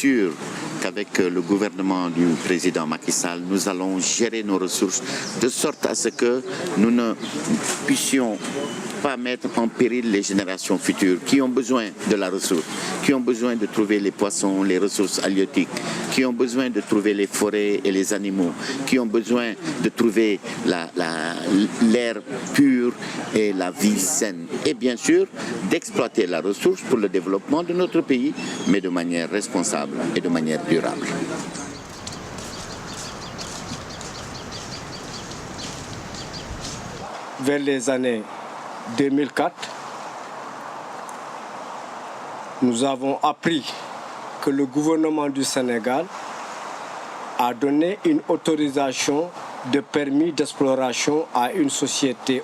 sûr qu'avec le gouvernement du président Macky Sall, nous allons gérer nos ressources de sorte à ce que nous ne puissions pas mettre en péril les générations futures qui ont besoin de la ressource, qui ont besoin de trouver les poissons, les ressources halieutiques, qui ont besoin de trouver les forêts et les animaux, qui ont besoin de trouver l'air pur et la vie saine. Et bien sûr, d'exploiter la ressource pour le développement de notre pays, mais de manière responsable et de manière durable. Vers les années 2004, nous avons appris que le gouvernement du Sénégal a donné une autorisation de permis d'exploration à une société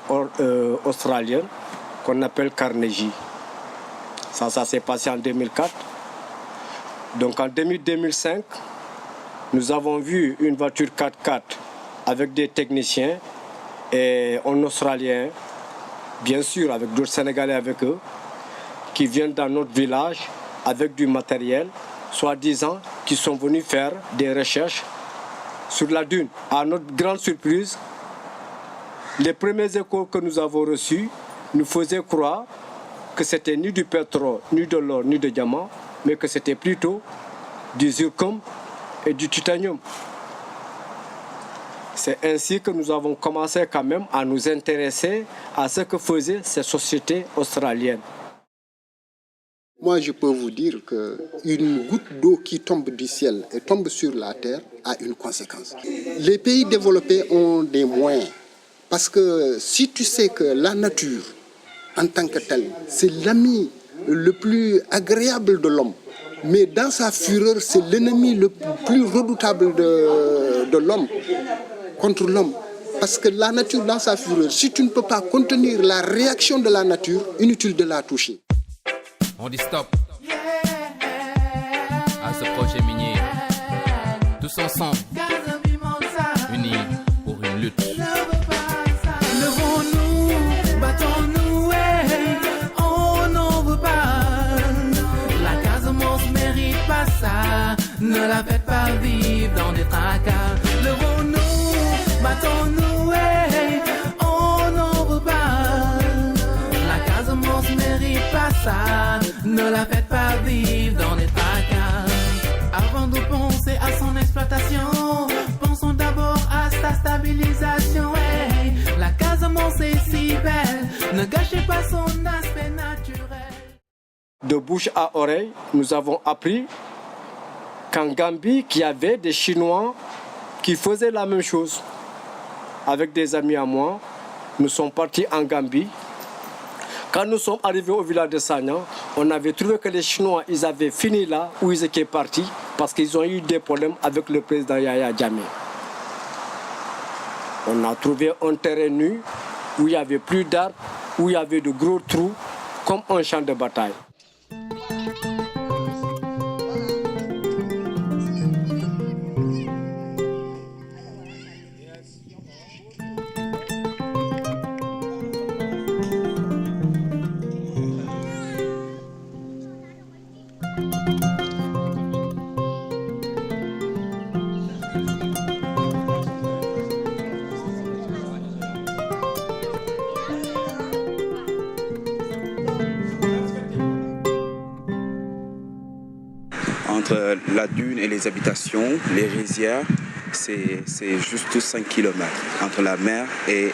australienne qu'on appelle Carnegie. Ça s'est passé en 2004. Donc en 2005, nous avons vu une voiture 4x4 avec des techniciens et un Australien, bien sûr avec d'autres Sénégalais avec eux, qui viennent dans notre village avec du matériel, soi-disant, qui sont venus faire des recherches sur la dune. À notre grande surprise, les premiers échos que nous avons reçus nous faisaient croire que c'était ni du pétrole, ni de l'or, ni de diamant, mais que c'était plutôt du zircon et du titanium. C'est ainsi que nous avons commencé quand même à nous intéresser à ce que faisaient ces sociétés australiennes. Moi, je peux vous dire qu'une goutte d'eau qui tombe du ciel et tombe sur la terre a une conséquence. Les pays développés ont des moyens. Parce que si tu sais que la nature, en tant que telle, c'est l'ami le plus agréable de l'homme. Mais dans sa fureur, c'est l'ennemi le plus redoutable de l'homme contre l'homme. Parce que la nature, dans sa fureur, si tu ne peux pas contenir la réaction de la nature, inutile de la toucher. On dit stop à ce projet minier. Tous ensemble, unis pour une lutte. Levons-nous, battons-nous, on n'en veut pas. La Casamance mérite pas ça. Ne la faites pas vivre dans des tracas. Levons-nous, battons-nous, on n'en veut pas. La Casamance mérite pas ça. Ne la faites pas vivre dans les tracas. Avant de penser à son exploitation, pensons d'abord à sa stabilisation. Hey, la Casamance est si belle, ne gâchez pas son aspect naturel. De bouche à oreille, nous avons appris qu'en Gambie, qu'il y avait des Chinois qui faisaient la même chose. Avec des amis à moi, nous sommes partis en Gambie. Quand nous sommes arrivés au village de Sagnan, on avait trouvé que les Chinois, ils avaient fini là où ils étaient partis parce qu'ils ont eu des problèmes avec le président Yahya Jammeh. On a trouvé un terrain nu où il n'y avait plus d'arbres, où il y avait de gros trous, comme un champ de bataille. Entre la dune et les habitations, les rizières, c'est juste 5 km entre la mer et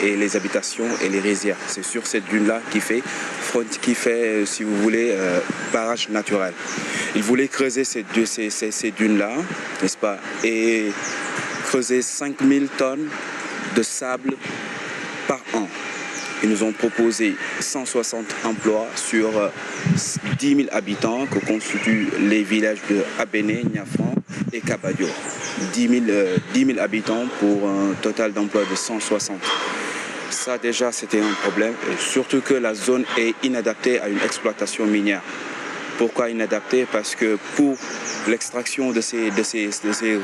les habitations et les rizières. C'est sur cette dune-là qui fait, si vous voulez, barrage naturel. Ils voulaient creuser ces dunes-là, n'est-ce pas, et creuser 5000 tonnes de sable par an. Ils nous ont proposé 160 emplois sur 10 000 habitants que constituent les villages de Abéné, Niafran et Kabadio. 10 000 habitants pour un total d'emplois de 160. Ça déjà c'était un problème, surtout que la zone est inadaptée à une exploitation minière. Pourquoi inadapté? Parce que pour l'extraction de ces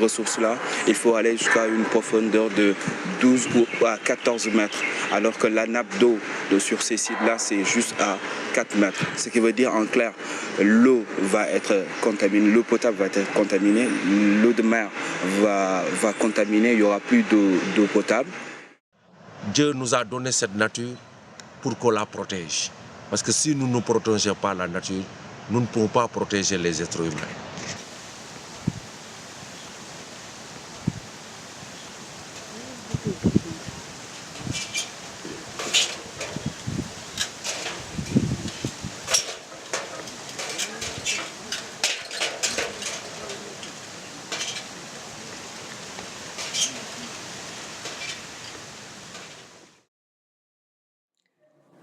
ressources-là, il faut aller jusqu'à une profondeur de 12 ou à 14 mètres, alors que la nappe d'eau sur ces sites-là, c'est juste à 4 mètres. Ce qui veut dire en clair, l'eau va être contaminée, l'eau potable va être contaminée, l'eau de mer va contaminer, il n'y aura plus d'eau potable. Dieu nous a donné cette nature pour qu'on la protège. Parce que si nous ne protégeons pas la nature, nous ne pouvons pas protéger les êtres humains.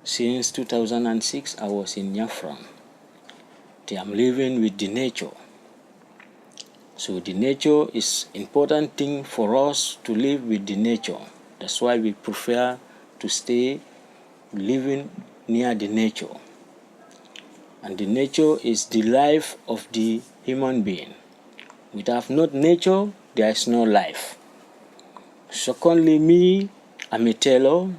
Since 2006, I was in Nyafran. I'm living with the nature. So the nature is important thing for us to live with the nature. That's why we prefer to stay living near the nature. And the nature is the life of the human being. Without not nature, there is no life. Secondly, me, I'm a tailor.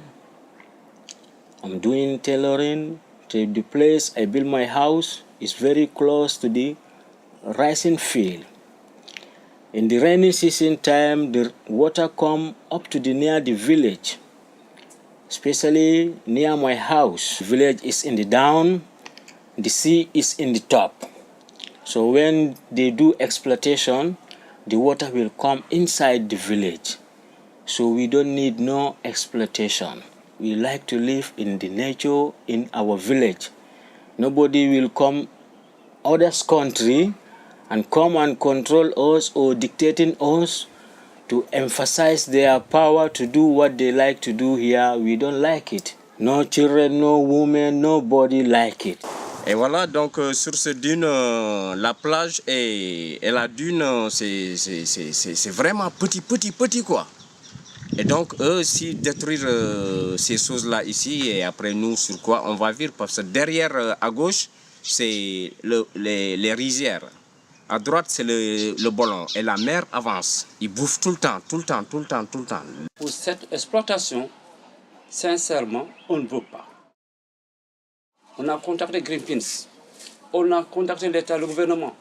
I'm doing tailoring. To the place I build my house is very close to the rising field. In the rainy season time, the water come up to near the village, especially near my house. The village is in the down, the sea is in the top. So when they do exploitation, the water will come inside the village. So we don't need no exploitation. We like to live in the nature in our village. Nobody will come others country and come and control us or dictating us to emphasize their power to do what they like to do here. We don't like it. No children, no women, nobody like it. Et voilà, donc sur cette dune, la plage et la dune, c'est vraiment petit quoi. Et donc eux aussi détruire ces choses-là ici et après nous sur quoi on va vivre, parce que derrière à gauche c'est les rizières, à droite c'est le ballon et la mer avance, ils bouffent tout le temps. Pour cette exploitation, sincèrement, on ne veut pas. On a contacté Greenpeace, on a contacté l'État, le gouvernement,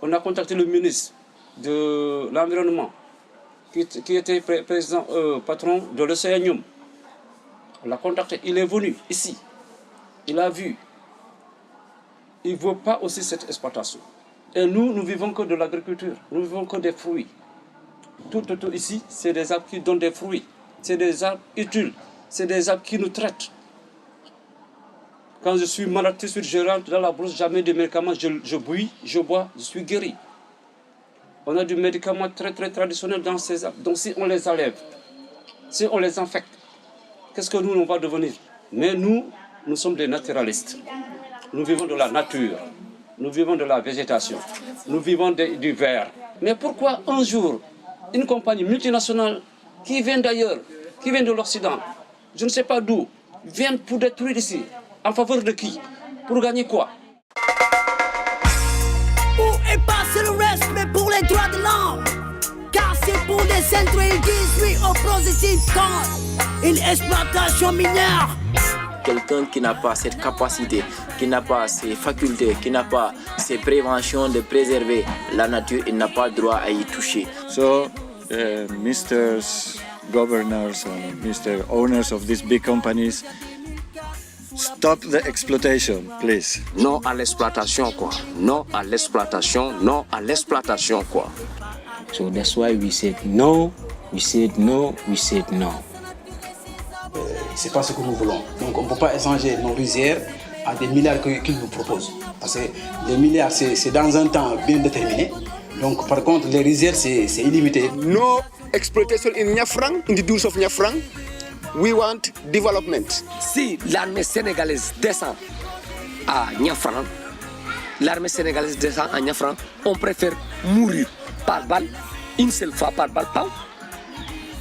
on a contacté le ministre de l'Environnement, qui était patron de l'Océanium. On l'a contacté, il est venu ici, il a vu. Il ne veut pas aussi cette exploitation. Et nous vivons que de l'agriculture, nous vivons que des fruits. Tout ici, c'est des arbres qui donnent des fruits, c'est des arbres utiles, c'est des arbres qui nous traitent. Quand je suis malade, je rentre dans la brousse, jamais de médicaments, je bois, je suis guéri. On a du médicament très traditionnel dans ces arbres. Donc si on les enlève, si on les infecte, qu'est-ce que nous on va devenir? Mais nous sommes des naturalistes. Nous vivons de la nature, nous vivons de la végétation, nous vivons du verre. Mais pourquoi un jour, une compagnie multinationale qui vient d'ailleurs, qui vient de l'Occident, je ne sais pas d'où, vient pour détruire ici, en faveur de qui? Pour gagner quoi? Où est passé le respect pour les droits de l'homme? Car c'est pour des centres ils disent oui au processus quand une exploitation minière. Quelqu'un qui n'a pas cette capacité, qui n'a pas ces facultés, qui n'a pas ces préventions de préserver la nature, il n'a pas le droit à y toucher. So, Mr. Governors and Mr. Owners of these big companies, stop the exploitation, please. Non à l'exploitation, quoi. Non à l'exploitation, non à l'exploitation, quoi. So that's why we said no, we said no, we said no. C'est pas ce que nous voulons. Donc on ne peut pas échanger nos rizières à des milliards qu'ils nous proposent. Parce que les milliards, c'est dans un temps bien déterminé. Donc par contre, les rizières, c'est illimité. No exploitation in Nyafrang, in the dunes of Nyafrang. We want development. Si l'armée sénégalaise descend à Nyafrang, on préfère mourir par balle, une seule fois par balle,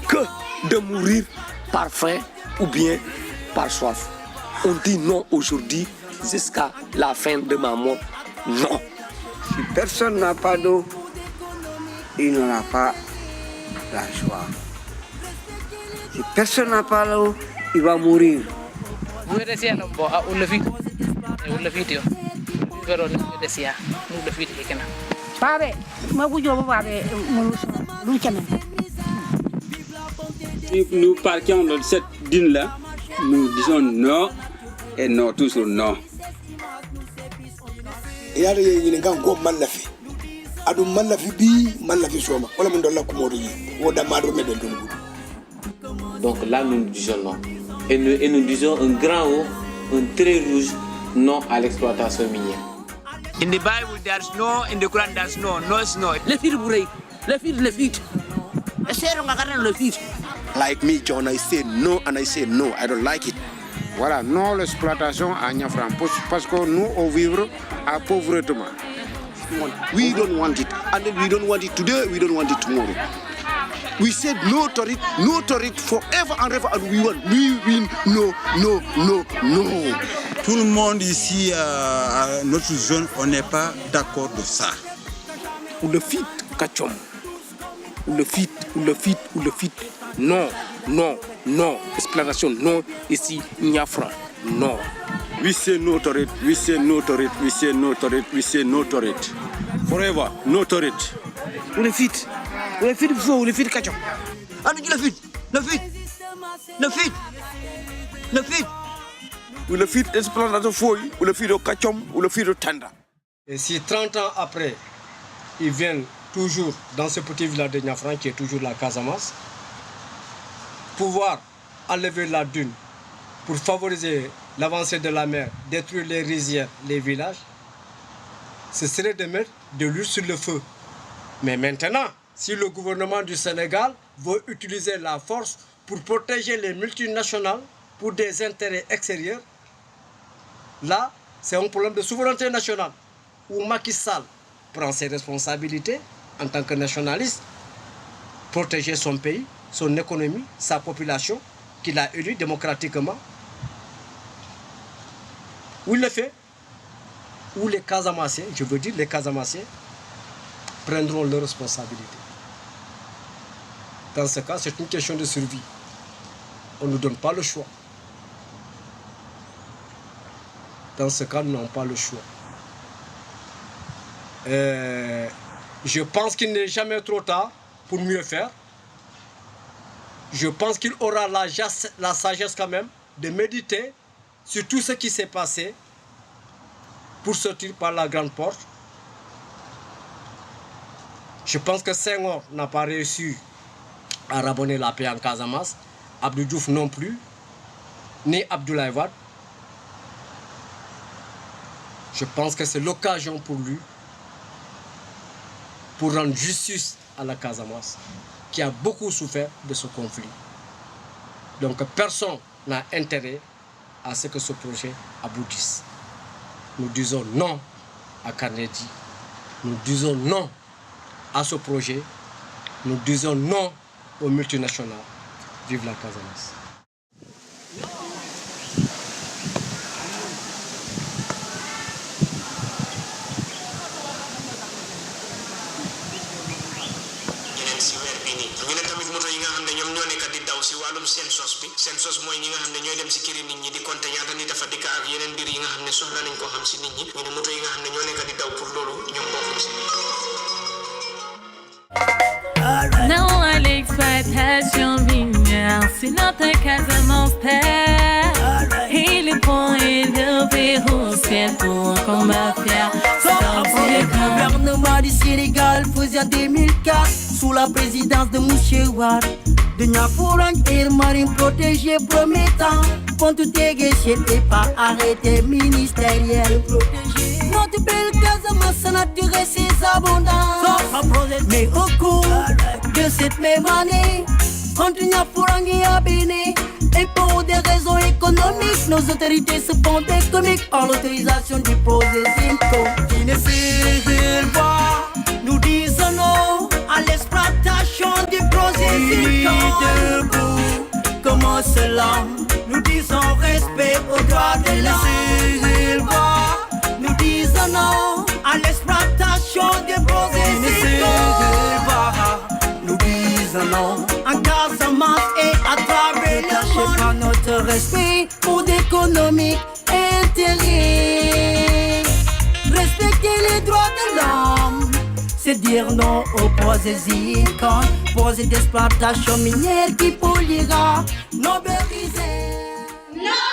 que de mourir par faim ou bien par soif. On dit non aujourd'hui jusqu'à la fin de ma mort. Non. Si personne n'a pas d'eau, il n'aura pas la joie. Si personne n'a pas l'eau, il va mourir. Nous partions de cette dune-là, nous disons non et non, toujours non. Yare yi ngan go mallafi adu mallafi bi mallafi soma wala mun dolla ko modi woda madro medel dum. Donc là nous disons non et nous disons un grand haut, un trait rouge non à l'exploitation minière. In the Bible there's no, in the Quran there's no, no is no. Le fit. Like me, John, I say no and I say no, I don't like it. Voilà, non l'exploitation à Niafran parce que nous on vivre à pauvretement. We don't want it, and then we don't want it today, we don't want it tomorrow. We said no to it forever and ever, and we win, no. Tout le monde ici à notre zone, on n'est pas d'accord de ça. Ou le fit, Kachom. Ou le fit. Non. Explanation, non. Ici, Niafran, non. We say no to it. Forever, no to it. Ou le fit, Kachom. Ah, le fit. Ou le fit explanation fouille, ou le fit de Kachom, ou le fit de Tanda. Et si 30 ans après, ils viennent toujours dans ce petit village de Niafran, qui est toujours la Casamance, pouvoir enlever la dune pour favoriser l'avancée de la mer, détruire les rizières, les villages, ce serait de mettre de l'huile sur le feu. Mais maintenant, si le gouvernement du Sénégal veut utiliser la force pour protéger les multinationales pour des intérêts extérieurs, là, c'est un problème de souveraineté nationale où Macky Sall prend ses responsabilités en tant que nationaliste, protéger son pays, son économie, sa population, qu'il a élue démocratiquement. Où il le fait, où les Casamassiens, je veux dire les Casamassiens, prendront leurs responsabilités. Dans ce cas, c'est une question de survie. On ne nous donne pas le choix. Dans ce cas, nous n'avons pas le choix. Je pense qu'il n'est jamais trop tard pour mieux faire. Je pense qu'il aura la sagesse quand même de méditer sur tout ce qui s'est passé pour sortir par la grande porte. Je pense que Senghor n'a pas réussi à rabonner la paix en Casamance, Abdou Diouf non plus, ni Abdoulaye Wade. Je pense que c'est l'occasion pour lui pour rendre justice à la Casamance, qui a beaucoup souffert de ce conflit. Donc personne n'a intérêt à ce que ce projet aboutisse. Nous disons non à Carnegie. Nous disons non à ce projet. Nous disons non aux multinationales. Vive la Casamance. seen sos mooy ñi nga xam ne ñooy dem si këri nit ñi di compter ñaata nit dafa dikk ak yeneen mbir yi nga xam ne soxla nañ ko xam si nit ñi ñu ne moto yi nga xam ne ñoo nekk di daw pour loolu ñoom bokkuñ si Non à l'exploitation minière, c'est notre Casamance terre. Il est bon et le Pérou, c'est pour qu'on va faire. Le gouvernement du Sénégal faisait en 2004 sous la présidence de Mouché Wade. De Niafran et marine protégée promettant contre tes n'était pas arrêté ministériel. Notre belle Casamance a naturé ses abondances. Mais au cours de cette même année, contre Niafran et Abéné, et pour des raisons économiques, nos autorités se font des comiques en l'autorisation du projet Simco. Qui ne civile pas, nous disons non à l'exploitation du projet Simco. Debout, comment cela, nous disons respect aux droits de l'homme. non en Casamance et à travers le monde. Pas notre respect pour d'économique intérêt. Respecter les droits de l'homme, c'est dire non aux projets zircon, projets d'exploitation minière qui polluera nos berries. Non!